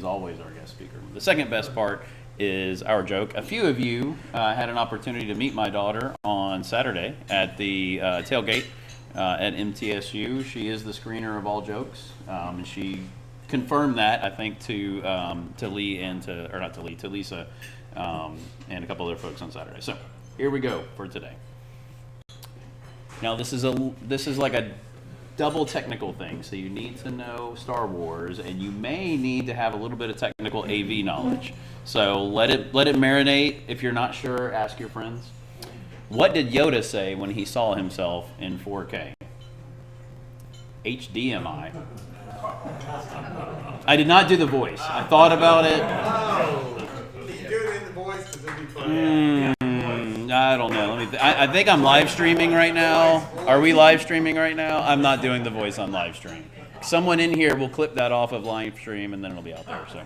always our guest speaker. The second best part is our joke. A few of you had an opportunity to meet my daughter on Saturday at the tailgate at MTSU. She is the screener of all jokes, and she confirmed that, I think, to Lee and to Lisa and a couple other folks on Saturday. So here we go for today. Now this is like a double technical thing, so you need to know Star Wars, and you may need to have a little bit of technical AV knowledge. So let it marinate. If you're not sure, ask your friends. What did Yoda say when he saw himself in 4K? HDMI. I did not do the voice. I thought about it. Did you do it in the voice? Because it'd be funny. I don't know. I think I'm live streaming right now. Are we live streaming right now? I'm not doing the voice on live stream. Someone in here will clip that off of live stream, and then it'll be out there. So,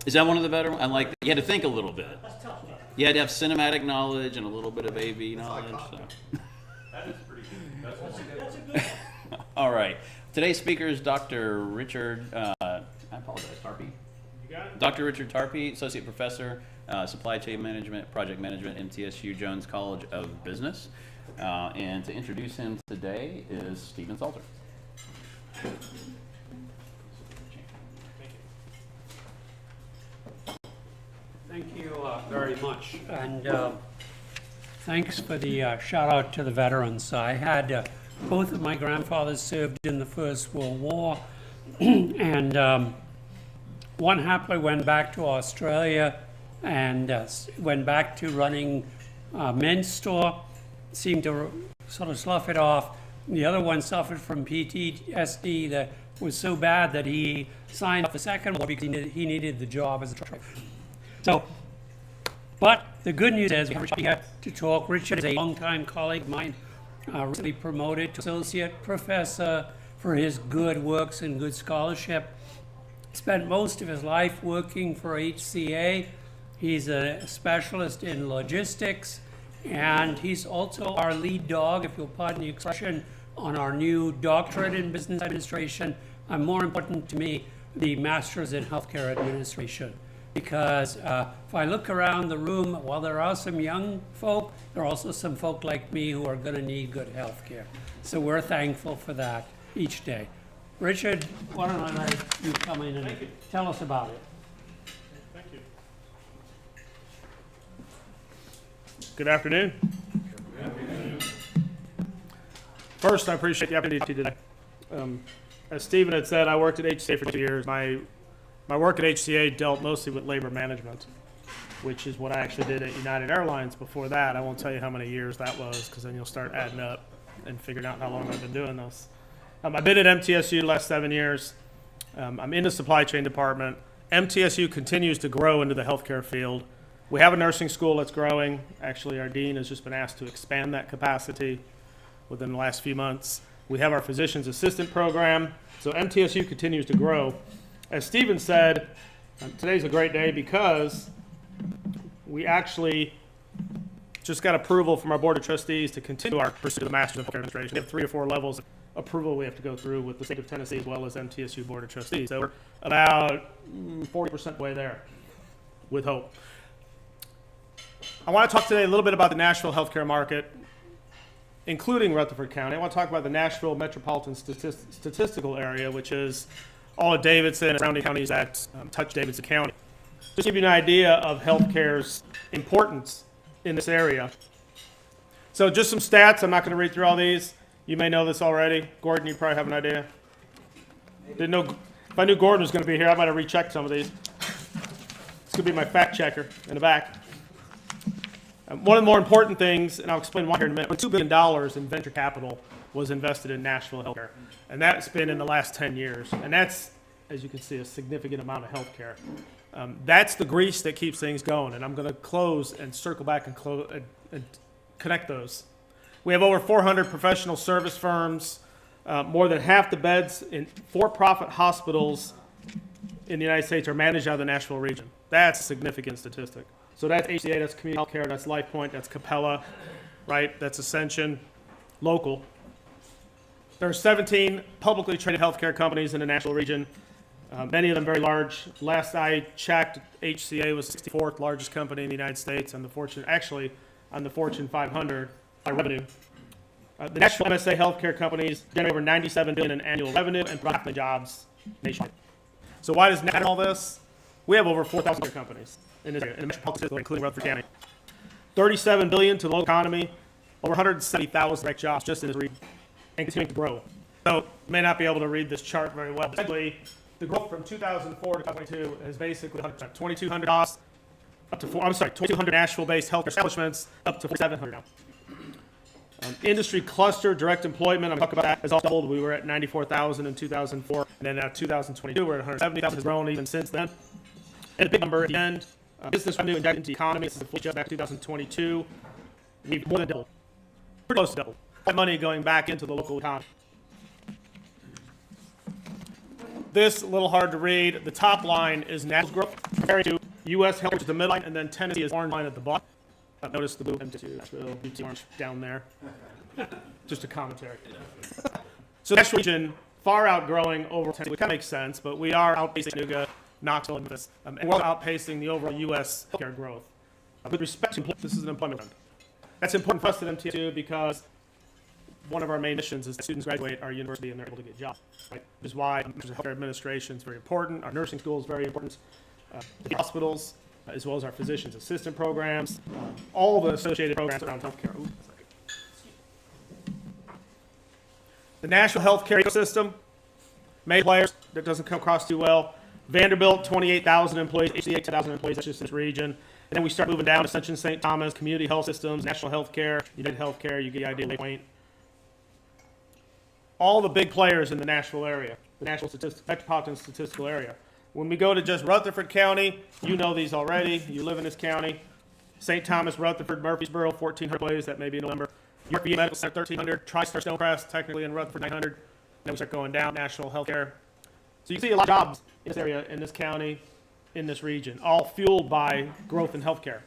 is that one of the better ones? I like that. You had to think a little bit. You had to have cinematic knowledge and a little bit of AV knowledge. So. That is pretty good. That's a good one. All right. Today's speaker is Dr. Richard, I apologize, Tarpey. You got it? Dr. Richard Tarpey, Associate Professor, Supply Chain Management, Project Management, MTSU Jones College of Business. And to introduce him today is Stephen Salter. Thank you very much. And thanks for the shout out to the veterans. I had both of my grandfathers served in the First World War, and one happily went back to Australia and went back to running a men's store, seemed to sort of slough it off. The other one suffered from PTSD that was so bad that he signed up for the second war because he needed the job as a truck driver. So, but the good news is we have Richard here to talk. Richard is a longtime colleague of mine, recently promoted to associate professor for his good works and good scholarship. Spent most of his life working for HCA. He's a specialist in logistics, and he's also our lead dog, if you'll pardon the expression, on our new doctorate in business administration, and more important to me, the master's in healthcare administration. Because if I look around the room, while there are some young folk, there are also some folk like me who are going to need good health care. So we're thankful for that each day. Richard, why don't I let you come in and tell us about it? Thank you. Good afternoon. First, I appreciate the opportunity today. As Stephen had said, I worked at HCA for 2 years. My work at HCA dealt mostly with labor management, which is what I actually did at United Airlines before that. I won't tell you how many years that was, because then you'll start adding up and figuring out how long I've been doing this. I've been at MTSU the last 7 years. I'm in the supply chain department. MTSU continues to grow into the healthcare field. We have a nursing school that's growing. Actually, our dean has just been asked to expand that capacity within the last few months. We have our physician's assistant program. So MTSU continues to grow. As Stephen said, today's a great day because we actually just got approval from our Board of Trustees to continue our pursuit of the Master's of Healthcare Administration. We have 3 or 4 levels of approval we have to go through with the state of Tennessee as well as MTSU Board of Trustees. So we're about 40% way there with hope. I want to talk today a little bit about the Nashville healthcare market, including Rutherford County. I want to talk about the Nashville metropolitan statistical area, which is all of Davidson and surrounding counties that touch Davidson County. Just to give you an idea of healthcare's importance in this area. So just some stats. I'm not going to read through all these. You may know this already. Gordon, you probably have an idea. Didn't know. If I knew Gordon was going to be here, I might have rechecked some of these. It's going to be my fact checker in the back. One of the more important things, and I'll explain why here in a minute, $2 billion in venture capital was invested in Nashville healthcare. And that's been in the last 10 years. And that's, as you can see, a significant amount of healthcare. That's the grease that keeps things going. And I'm going to close and circle back and connect those. We have over 400 professional service firms, more than half the beds in for-profit hospitals in the United States are managed out of the Nashville region. That's a significant statistic. So that's HCA, that's Community Healthcare, that's LifePoint, that's Capella, right? That's Ascension, local. There are 17 publicly traded healthcare companies in the Nashville region. Many of them very large. Last I checked, HCA was 64th largest company in the United States on the Fortune 500 by revenue. The national MSA healthcare companies generate over $97 billion in annual revenue and provide jobs nationwide. So why does matter all this? We have over 4,000 healthcare companies in this area, in the metropolitan area, including Rutherford County. $37 billion to the local economy, over 170,000 direct jobs just in this region, and continuing to grow. So you may not be able to read this chart very well, but essentially, the growth from 2004 to 2022 is basically 100%. 2,200 jobs up to 2,200 Nashville-based healthcare establishments up to 4,700 now. Industry cluster direct employment, I'm talking about that, has also doubled. We were at 94,000 in 2004, and then now 2022 we're at 170,000. Has grown even since then. And a big number at the end, business revenue injected into the economy since the just back to 2022, we've more than doubled, pretty close to double. That money going back into the local economy. This, a little hard to read. The top line is national growth compared to U.S. healthcare to the midline, and then Tennessee is orange line at the bottom. Notice the blue MTSU, Nashville, UT orange down there. Just a commentary. So Nashville region far outgrowing overall Tennessee, which kind of makes sense, but we are outpacing Chattanooga, Knoxville, and Memphis, and we're outpacing the overall U.S. healthcare growth. With respect to employment, this is an employment trend. That's important for us at MTSU because one of our main missions is that students graduate our university and they're able to get jobs, right? Which is why healthcare administration is very important. Our nursing school is very important. The hospitals, as well as our physicians assistant programs, all the associated programs around healthcare. The national healthcare ecosystem, many players, that doesn't come across too well. Vanderbilt, 28,000 employees, HCA, 10,000 employees, that's just this region. And then we start moving down, Ascension St. Thomas, Community Health Systems, National Healthcare, United Healthcare, you get the idea, Point. All the big players in the Nashville area, the metropolitan statistical area. When we go to just Rutherford County, you know these already. You live in this county. St. Thomas, Rutherford, Murfreesboro, 1,400 employees. That may be a number. York VA Medical Center, 1,300. TriStar Stonecrest, technically in Rutherford, 900. And then we start going down, National Healthcare. So you can see a lot of jobs in this area, in this county, in this region, all fueled by growth in healthcare.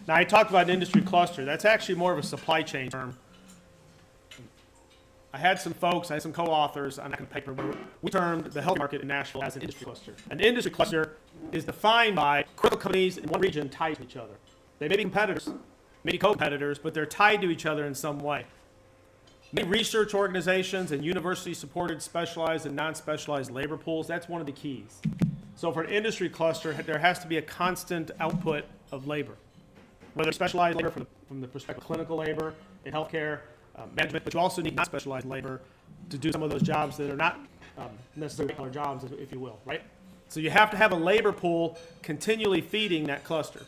Now, I talked about an industry cluster. That's actually more of a supply chain term. I had some co-authors on that paper where we termed the health market in Nashville as an industry cluster. An industry cluster is defined by critical companies in one region tied to each other. They may be competitors, maybe co-competitors, but they're tied to each other in some way. Many research organizations and university-supported specialized and non-specialized labor pools, that's one of the keys. So for an industry cluster, there has to be a constant output of labor, whether specialized labor from the perspective of clinical labor in healthcare, management, but you also need non-specialized labor to do some of those jobs that are not necessarily collar jobs, if you will, right? So you have to have a labor pool continually feeding that cluster.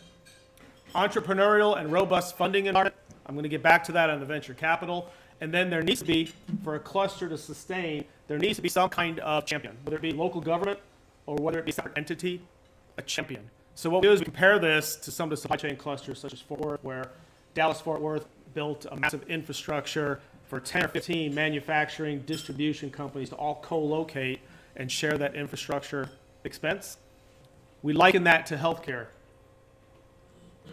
Entrepreneurial and robust funding environment, I'm going to get back to that on the venture capital. And then there needs to be, for a cluster to sustain, there needs to be some kind of champion, whether it be local government or whether it be some entity, a champion. So what we do is we compare this to some of the supply chain clusters such as Fort Worth, where Dallas-Fort Worth built a massive infrastructure for 10 or 15 manufacturing distribution companies to all co-locate and share that infrastructure expense. We liken that to healthcare.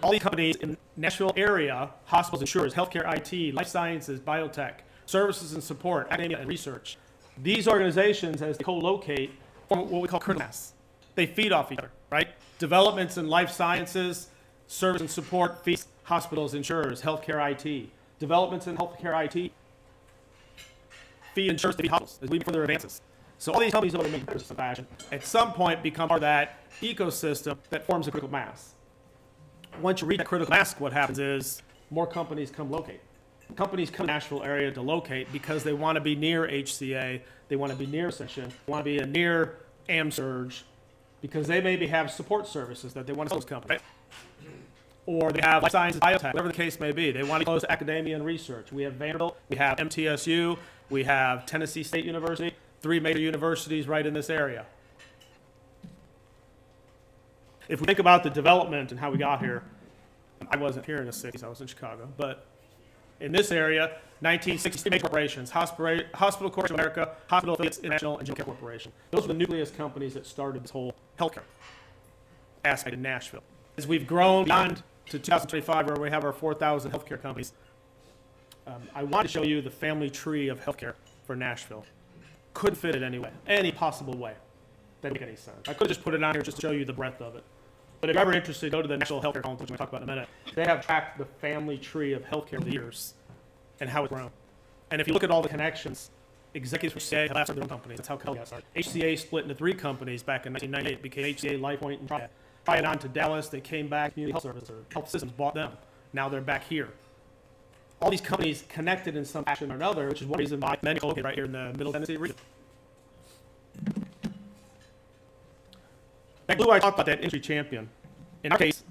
All these companies in the Nashville area, hospitals, insurers, healthcare, IT, life sciences, biotech, services and support, academia and research. These organizations, as they co-locate, form what we call critical mass. They feed off each other, right? Developments in life sciences, service and support feeds hospitals, insurers, healthcare, IT. Developments in healthcare, IT feed insurers to feed hospitals as we make further advances. So all these companies, over the fashion, at some point become part of that ecosystem that forms a critical mass. Once you reach that critical mass, what happens is more companies come locate. Companies come to the Nashville area to locate because they want to be near HCA, they want to be near Ascension, they want to be near AmSurge, because they maybe have support services that they want to sell those companies. Right? Or they have life sciences, biotech, whatever the case may be. They want to close to academia and research. We have Vanderbilt, we have MTSU, we have Tennessee State University, 3 major universities right in this area. If we think about the development and how we got here, I wasn't here in the 60s, I was in Chicago, but in this area, 1960 major corporations, Hospital Corporation of America, Hospital Affiliates International, and General Care Corporation. Those were the nucleus companies that started this whole healthcare aspect in Nashville. As we've grown beyond to 2025, where we have our 4,000 healthcare companies, I want to show you the family tree of healthcare for Nashville. couldn't fit it anyway, any possible way that make any sense. I could have just put it on here just to show you the breadth of it. But if you're ever interested, go to the National Healthcare Council, which we'll talk about in a minute. They have tracked the family tree of healthcare over the years and how it's grown. And if you look at all the connections, executives from HCA have started their own companies. That's how Kelly started. HCA split into 3 companies back in 1998. It became HCA, LifePoint, and Triad. Triad on to Dallas. They came back. Community Health Services or Health Systems bought them. Now they're back here. All these companies connected in some fashion or another, which is one reason why many are located right here in the Middle Tennessee region. That blue I talked about, that industry champion. In our case,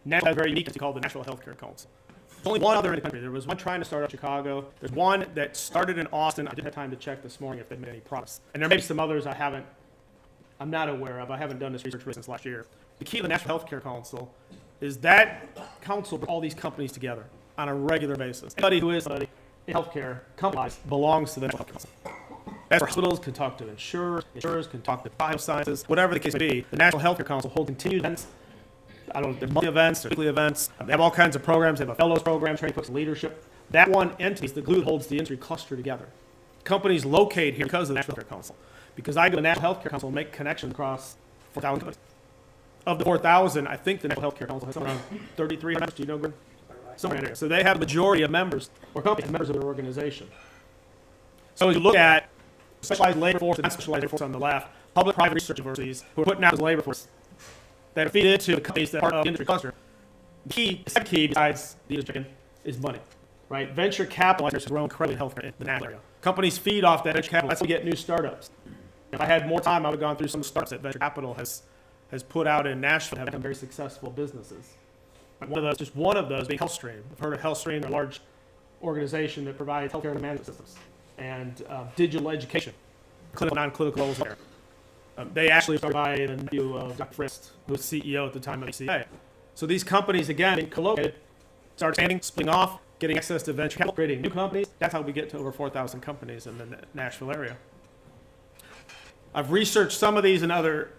Nashville has a very unique entity called the National Healthcare Council. There's only one other in the country. There was one trying to start up in Chicago. There's one that started in Austin. I didn't have time to check this morning if they made any progress. And there may be some others I'm not aware of. I haven't done this research since last year. The key to the National Healthcare Council is that council brings all these companies together on a regular basis. Anybody who is somebody in healthcare companies belongs to the National Healthcare Council. That's where hospitals can talk to insurers can talk to biosciences, whatever the case may be. The National Healthcare Council holds continued events. I don't know, there's monthly events, there's weekly events. They have all kinds of programs. They have a fellows program, training folks in leadership. That one entity is the glue that holds the industry cluster together. Companies locate here because of the National Healthcare Council. Because I go to the National Healthcare Council and make connections across 4,000 companies. Of the 4,000, I think the National Healthcare Council has somewhere around 3,300 members. Do you know, Gordon? Somewhere in there. So they have a majority of members or companies, members of their organization. So as you look at specialized labor force and non-specialized labor force on the left, public-private research universities who are putting out this labor force that feed into the companies that are part of the industry cluster. The second key, besides the industry, is money, right? Venture capitalizers have grown incredibly in healthcare in the national area. Companies feed off that venture capital. That's how we get new startups. If I had more time, I would have gone through some of the startups that venture capital has put out in Nashville and have become very successful businesses. Just one of those being HealthStream. I've heard of HealthStream, a large organization that provides healthcare management systems and digital education, clinical, non-clinical levels there. They actually started by the nephew of Dr. Frist, who was CEO at the time of HCA. So these companies, again, being co-located, start expanding, splitting off, getting access to venture capital, creating new companies. That's how we get to over 4,000 companies in the Nashville area. I've researched some of these in other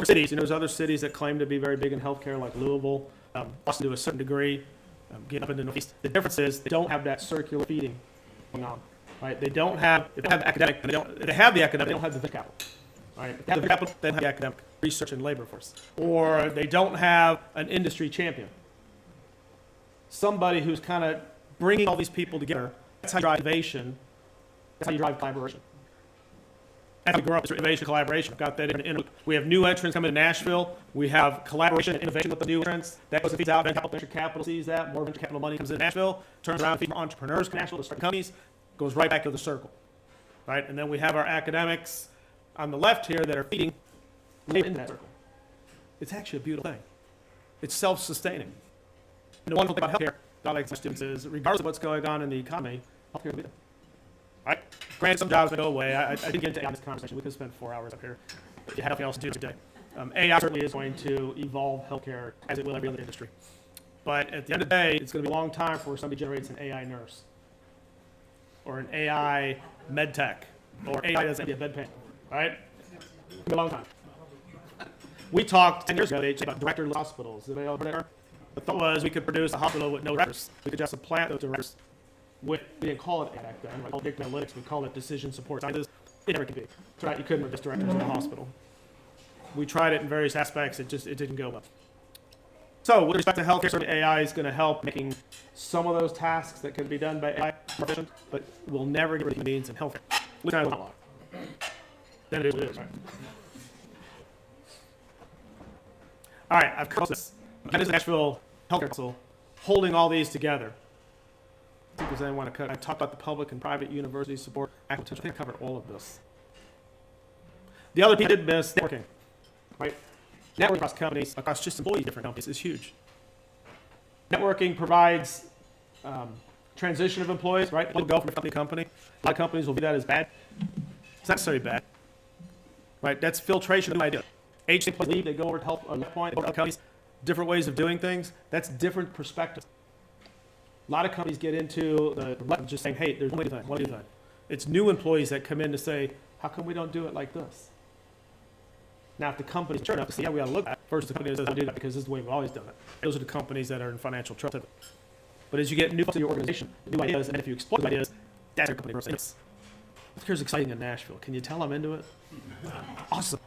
cities. There's other cities that claim to be very big in healthcare, like Louisville, Boston to a certain degree, getting up in the Northeast. The difference is they don't have that circular feeding going on, right? They don't have, if they have academic, they have the academic, they don't have the venture capital. Right? If they have the capital, they don't have the academic research and labor force. Or they don't have an industry champion. Somebody who's kind of bringing all these people together. That's how you drive innovation. That's how you drive collaboration. That's how we grow up. It's innovation, collaboration. I've got that in. We have new entrants coming to Nashville. We have collaboration and innovation with the new entrants. That goes and feeds out. Venture capital sees that. More venture capital money comes in Nashville. Turns around, feeds entrepreneurs in Nashville to start companies. Goes right back to the circle. Right? And then we have our academics on the left here that are feeding labor into that circle. It's actually a beautiful thing. It's self-sustaining. And the wonderful thing about healthcare, that I like to tell students, is regardless of what's going on in the economy, healthcare will be there. Right? Granted, some jobs will go away. I didn't get into AI in this conversation. We could spend 4 hours up here. But you have nothing else to do today. AI certainly is going to evolve healthcare as it will every other industry. But at the end of the day, it's going to be a long time before somebody generates an AI nurse or an AI med tech or AI doesn't be a bedpan. Right? It's been a long time. We talked 10 years ago about directorless hospitals. Did they all heard that? The thought was we could produce a hospital with no directors. We could just supplant those directors with, we didn't call it AI back then. We called it analytics. We called it decision support sciences. It never could be. That's right. You couldn't replace directors in a hospital. We tried it in various aspects. It didn't go well. So with respect to healthcare, certainly AI is going to help making some of those tasks that can be done by AI more efficient, but we'll never get rid of human beings in healthcare. At least not a lot. Then it is what it is, right? All right, I've covered this. That is the Nashville Healthcare Council holding all these together. I think there's anyone want to cut. I talked about the public and private university support. I think I covered all of this. The other piece I did miss, networking, right? Networking across companies, across just employees, different companies, is huge. Networking provides transition of employees, right? People go from company to company. A lot of companies will view that as bad. It's not necessarily bad, right? That's filtration of new idea. They leave, they go over to help on that point, they go to other companies, different ways of doing things. That's different perspectives. A lot of companies get into the left just saying, hey, there's one way to do that, one way to do that. It's new employees that come in to say, how come we don't do it like this? Now, if the company's mature enough to say, yeah, we ought to look at it, versus the company that doesn't do that because this is the way we've always done it. Those are the companies that are in financial trouble. But as you get new to your organization, new ideas, and if you exploit ideas, that's your company versus. Healthcare's exciting in Nashville. Can you tell I'm into it? Awesome.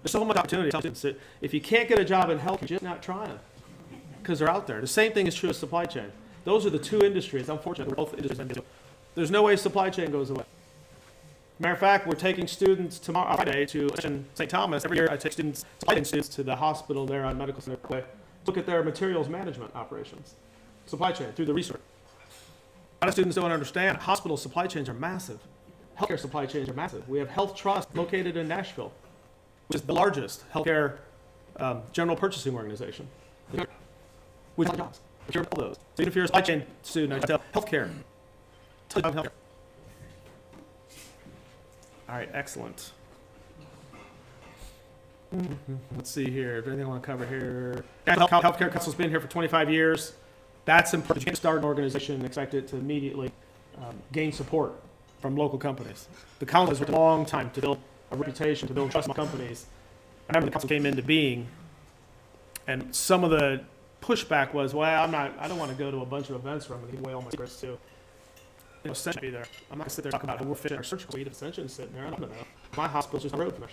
There's so much opportunity. If you can't get a job in healthcare, you're just not trying, because they're out there. The same thing is true of supply chain. Those are the two industries. Unfortunately, both industries. There's no way supply chain goes away. Matter of fact, we're taking students tomorrow, Friday, to St. Thomas. Every year, I take supply chain students to the hospital there on Medical Center to look at their materials management operations, supply chain through the research. A lot of students don't understand. Hospital supply chains are massive. Healthcare supply chains are massive. We have Health Trust located in Nashville, which is the largest healthcare general purchasing organization. We have jobs. We hear all those. So even if you're a supply chain student, I tell healthcare. Tell you about healthcare. All right, excellent. Let's see here. Is there anything I want to cover here? Healthcare Council's been here for 25 years. That's important. You can't start an organization and expect it to immediately gain support from local companies. The council has worked a long time to build a reputation, to build trust among companies. I remember the council came into being, and some of the pushback was, well, I don't want to go to a bunch of events where I'm going to give away all my secrets to. Ascension be there. I'm not going to sit there and talk about how we're fitting our surgical suite if Ascension's sitting there. I don't know. My hospital's just on the road from there.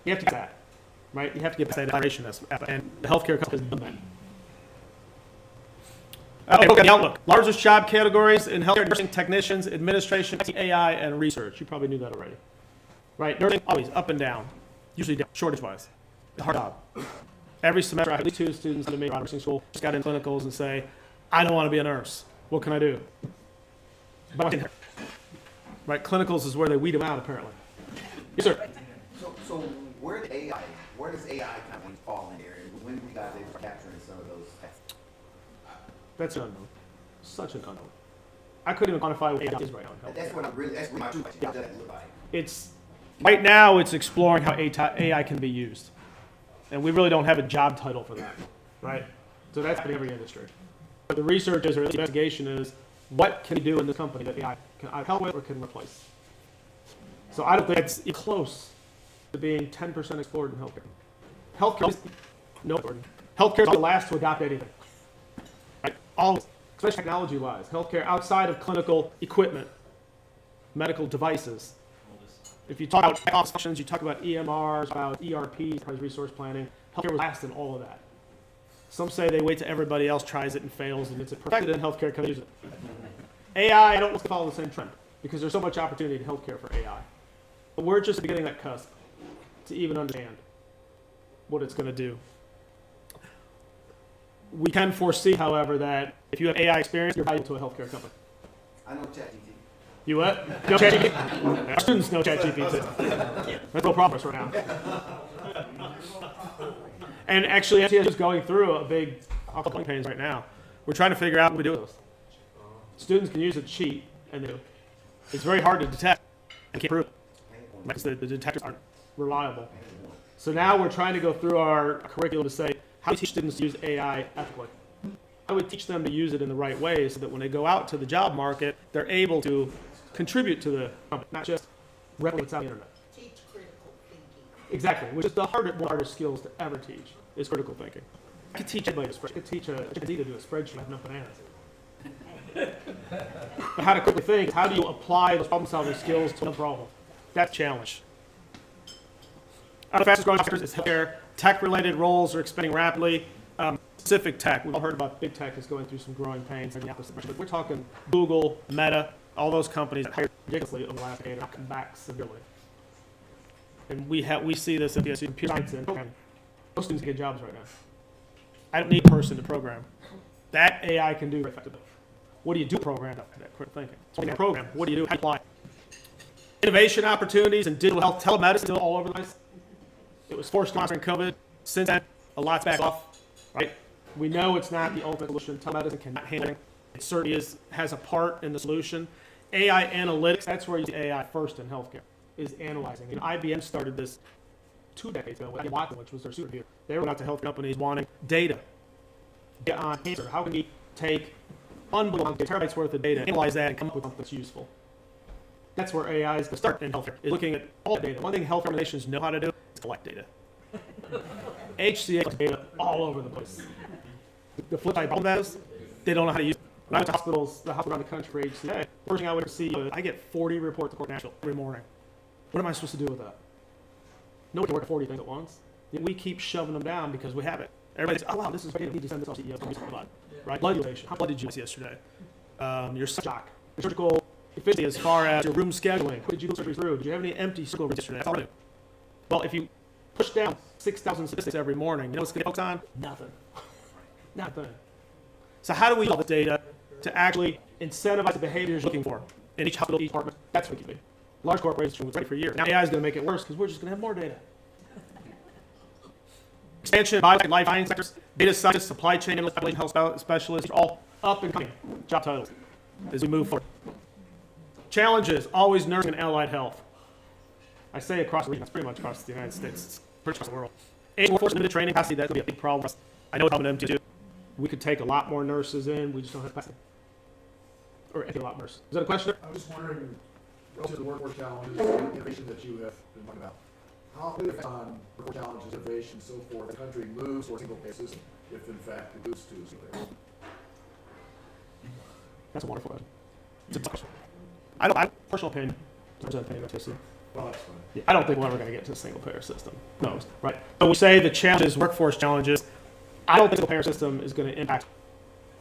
You have to get that, right? You have to get that iteration, and the healthcare company has done that. Okay, look at the outlook. Largest job categories in healthcare: nursing, technicians, administration, AI, and research. You probably knew that already, right? Nursing always up and down, usually down, shortage-wise. Hard job. Every semester, I have at least 2 students that made nursing school just got in clinicals and say, "I don't want to be a nurse. What can I do?" Right, clinicals is where they weed them out, apparently. Yes, sir. So where does AI kind of fall in there? And when do you guys able to capturing some of those tests? That's an unknown. Such an unknown. I couldn't even quantify what AI is right now. That's what my true question. What does that look like? It's right now. It's exploring how AI can be used, and we really don't have a job title for that, right? So that's in every industry. But the research is, or the investigation is, what can we do in this company that AI can either help with or can replace? So I don't think it's close to being 10% explored in healthcare. Healthcare is healthcare is the last to adopt anything. Right? All, especially technology-wise, healthcare outside of clinical equipment, medical devices. If you talk about office functions, you talk about EMRs, about ERP, enterprise resource planning. Healthcare was last in all of that. Some say they wait till everybody else tries it and fails, and it's perfected in healthcare, can use it. AI, I don't want to follow the same trend, because there's so much opportunity in healthcare for AI. But we're just beginning that cusp to even understand what it's going to do. We can foresee, however, that if you have AI experience, you're valuable to a healthcare company. I know ChatGPT. You what? You know ChatGPT? Our students know ChatGPT. That's no problem right now. And actually, MTSU is going through a big campaigns right now. We're trying to figure out what we do with those. Students can use a cheat, and they do. It's very hard to detect and can't prove it, because the detectors aren't reliable. So now we're trying to go through our curriculum to say, how do we teach students to use AI ethically? How do we teach them to use it in the right way so that when they go out to the job market, they're able to contribute to the company, not just replicate what's on the internet. Teach critical thinking. Exactly, which is one of the hardest skills to ever teach, is critical thinking. I could teach anybody to spreadsheet. I could teach a chimpanzee to do a spreadsheet. I have no bananas. But how to quickly think, how do you apply those problem-solving skills to a problem? That's a challenge. The fastest growing sectors is healthcare. Tech-related roles are expanding rapidly. Specific tech, we've all heard about big tech is going through some growing pains. But we're talking Google, Meta, all those companies that hired ridiculously over the last decade are coming back severely. And we see this in MTSU computer science and programming. Most students get jobs right now. I don't need a person to program. That AI can do very effectively. What do you do program that critical thinking? So program, what do you do? How do you apply? Innovation opportunities and digital health, telemedicine still all over the place. It was forced during COVID. Since then, a lot's back off, right? We know it's not the ultimate solution. Telemedicine cannot handle it. It certainly has a part in the solution. AI analytics, that's where you see AI first in healthcare, is analyzing. And IBM started this 2 decades ago with Watson, which was their supercomputer. They went out to health companies wanting data on cancer. How can we take unbelievable terabytes worth of data, analyze that, and come up with something that's useful? That's where AI is going to start in healthcare, is looking at all the data. One thing health organizations know how to do is collect data. HCA collects data all over the place. The flip side of that is they don't know how to use it. When I went to hospitals, the hospital around the country, HCA, first thing I would see, I get 40 reports to Court Nashville every morning. What am I supposed to do with that? Nobody can work 40 things at once. We keep shoving them down because we have it. Everybody says, oh wow, this is great. We need to send this off to CEO. Blood, right? Blood utilization. How blood did you miss yesterday? Your shock. Your surgical efficiency as far as your room scheduling. What did you go surgery through? Did you have any empty surgical rooms yesterday? That's all I do. Well, if you push down 6,000 statistics every morning, you know what's going to focus on? Nothing. Nothing. So how do we use all this data to actually incentivize the behaviors you're looking for in each hospital, each department? That's what it could be. Large corporations was ready for years. Now AI is going to make it worse because we're just going to have more data. Expansion, biotech, and life science sectors, data scientists, supply chain analysts, population health specialists, are all up and coming job titles as we move forward. Challenges, always nursing and allied health. I say across the region, that's pretty much across the United States, it's pretty much across the world. Age workforce, limited training capacity, that's going to be a big problem for us. I know it's problem at MTSU. We could take a lot more nurses in, we just don't have capacity. Or a lot more. Is that a question? I was just wondering, relative to the workforce challenges and innovation that you have been talking about, how will it affect on workforce challenges, innovation, and so forth, the country moves towards single payer system, if in fact it moves to a single payer? That's a wonderful question. It's a tough question. I personal opinion, MTSU. Well, that's fine. Yeah, I don't think we're ever going to get to a single payer system. No, right? So we say the challenges, workforce challenges. I don't think the single payer system is going to impact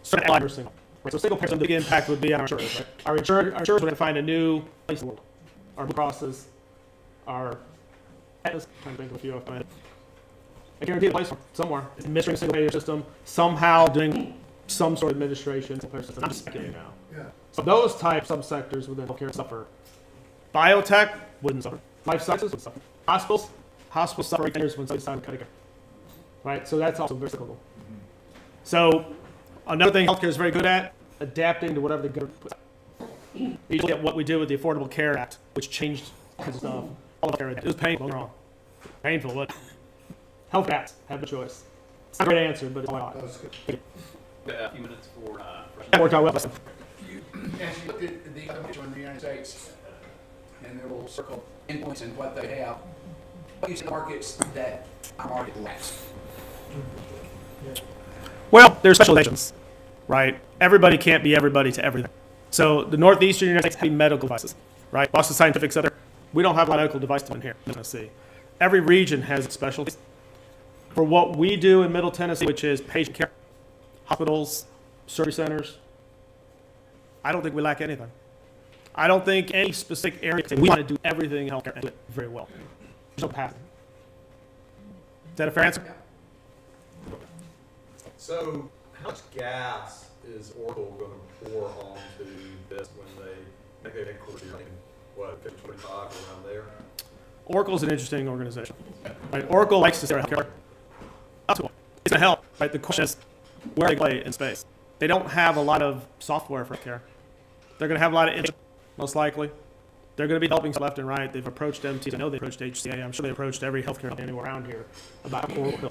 certain allied nursing. Right? So single payer system, the big impact would be on our insurers. Right? Our insurers would have to find a new place in the world. Our Blue Crosses, our Aetnas, trying to think of a few of them. I guarantee a place somewhere is administering a single payer system, somehow doing some sort of administration. Single payer system. I'm just speculating now. Yeah. So those type subsectors within healthcare suffer. Biotech wouldn't suffer. Life sciences would suffer. Hospitals suffer years when somebody's cutting care. Right? So that's also very cyclical. So another thing healthcare is very good at, adapting to whatever the government puts out. You look at what we did with the Affordable Care Act, which changed kinds of stuff. All of it was painful, don't get me wrong. Painful, but health acts have a choice. It's not a great answer, but it's all I got. That was good. A few minutes for That worked out well. As you look at the competition in the United States and their little circle endpoints and what they have, what do you see the markets that our market lacks? Well, there's specializations, right? Everybody can't be everybody to everything. So the Northeastern United States have medical devices, right? Boston Scientific's up there. We don't have a lot of medical devices in here in Tennessee. Every region has specialties. For what we do in Middle Tennessee, which is patient care, hospitals, surgery centers, I don't think we lack anything. I don't think any specific area, we want to do everything in healthcare and do it very well. There's no path. Is that a fair answer? So, how much gas is Oracle going to pour onto this when they make their headquarters in, what, 25 around there? Oracle's an interesting organization. Right? Oracle likes to say healthcare. It's going to help. Right? The question is, where they play in space. They don't have a lot of software for healthcare. They're going to have a lot of innovation, most likely. They're going to be helping left and right. They've approached MTSU. I know they approached HCA. I'm sure they approached every healthcare company anywhere around here about Oracle.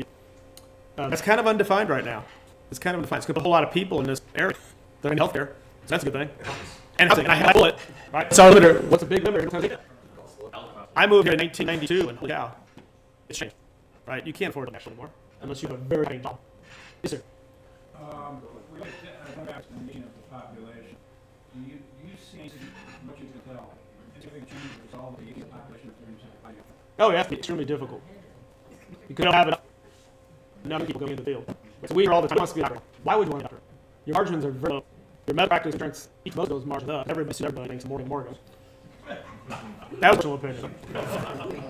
That's kind of undefined right now. It's kind of undefined. It's going to put a whole lot of people in this area. They're in healthcare. So that's a good thing. And housing. And I have it. Right? So what's a big limiter? I moved here in 1992, and holy cow, it's changed. Right? You can't afford it anymore unless you have a very paying job. Yes, sir. We look at going back to the meaning of the population. Do you see what you can tell? Anything changes with all the population in terms of Oh, it has to be extremely difficult. You don't have enough people going in the field. So we hear all the time, wants to be a doctor. Why would you want to be a doctor? Your margins are very low. Your medical practice insurance eats most of those margins up. Everybody thinks Morgan. That's personal opinion.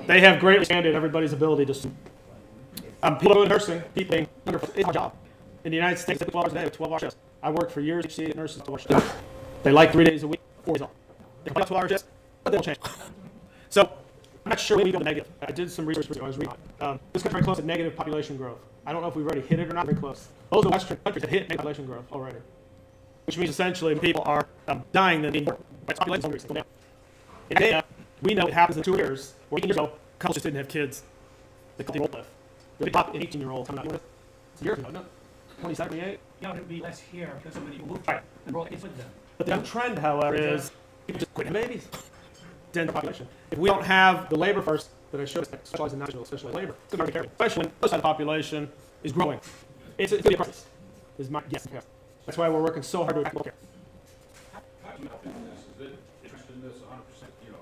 They have greatly expanded everybody's ability to people doing nursing, people being wonderful. It's our job. In the United States, they put 12 hours a day with 12 hour shifts. I worked for years HCA nurses 12 hour shifts. They like 3 days a week, 4 days off. They like 12 hour shifts, but they don't change. So I'm not sure when we go negative. I did some research. I was reading. This country very close to negative population growth. I don't know if we've already hit it or not. Very close. Those are the Western countries that hit negative population growth already, which means essentially people are dying than being born. Right? Population is going down. In data, we know it happens in 2 years. Where 18 years ago, couples just didn't have kids. They called the old life. The big pop in 18-year-olds coming out. It's years ago, isn't it? 27, 28. Yeah, it'd be less here because somebody moved here and brought kids with them. But the trend, however, is people just quit having babies. Dense population. If we don't have the labor force that I showed, specialized in national, especially labor, it's going to be careful. Especially when this side of the population is growing. It's going to be a crisis. Is my guess. That's why we're working so hard to attract healthcare. How do you help in this? Is it interested in this 100%, you know,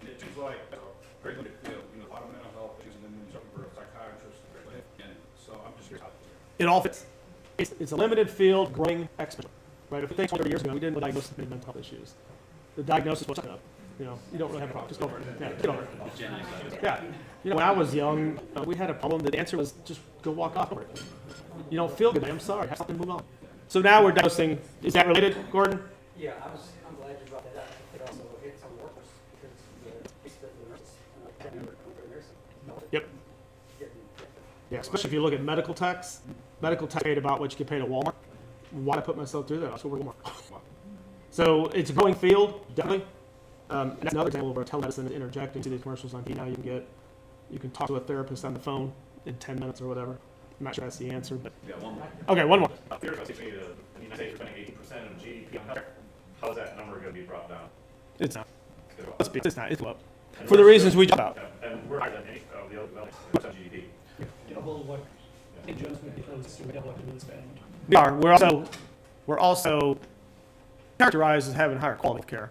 it seems like a great limited field, you know, a lot of mental health issues, and then something for a psychiatrist, and so I'm just curious how. It all fits. It's a limited field, growing exponentially. Right? If we think 20 years ago, we didn't diagnose many mental health issues. The diagnosis was up. You know, you don't really have a problem. Just go over it. Yeah, get over it. Yeah. You know, when I was young, we had a problem. The answer was just go walk off over it. You don't feel good. I'm sorry. Have something, move on. So now we're diagnosing. Is that related, Gordon? Yeah, I'm glad you brought that up. It also hits on workers because the nurses. Yep. Yeah, especially if you look at medical tax. Medical tax paid about what you get paid at Walmart. Why put myself through that? That's what we're Walmart. So it's a growing field, definitely. And that's another example where telemedicine is interjecting to these commercials on TV. Now you can talk to a therapist on the phone in 10 minutes or whatever. I'm not sure that's the answer, but Yeah, one more. okay, one more. Theoretically, the United States are spending 80% of GDP on healthcare. How is that number going to be brought down? It's not. It's not. It's low. For the reasons we talked about. And we're higher than any of the other developed percent of GDP. Double what St. Joe's would be close to double what we spend. We are. We're also characterized as having higher quality of care.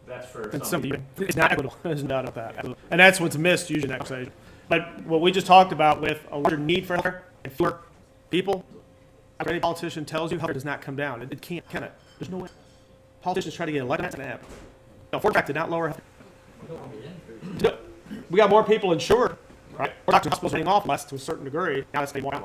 That's for And some some people, it's not equitable. There's no doubt about that. And that's what's missed usually in that conversation. But what we just talked about with a larger need for healthcare and fewer people, after any politician tells you healthcare does not come down, it can't, can it? There's no way. Politicians try to get elected, that's an app. No, for a fact, did not lower healthcare. We got more people insured, right? Or doctors' hospitals running off less to a certain degree. Now it's getting more out.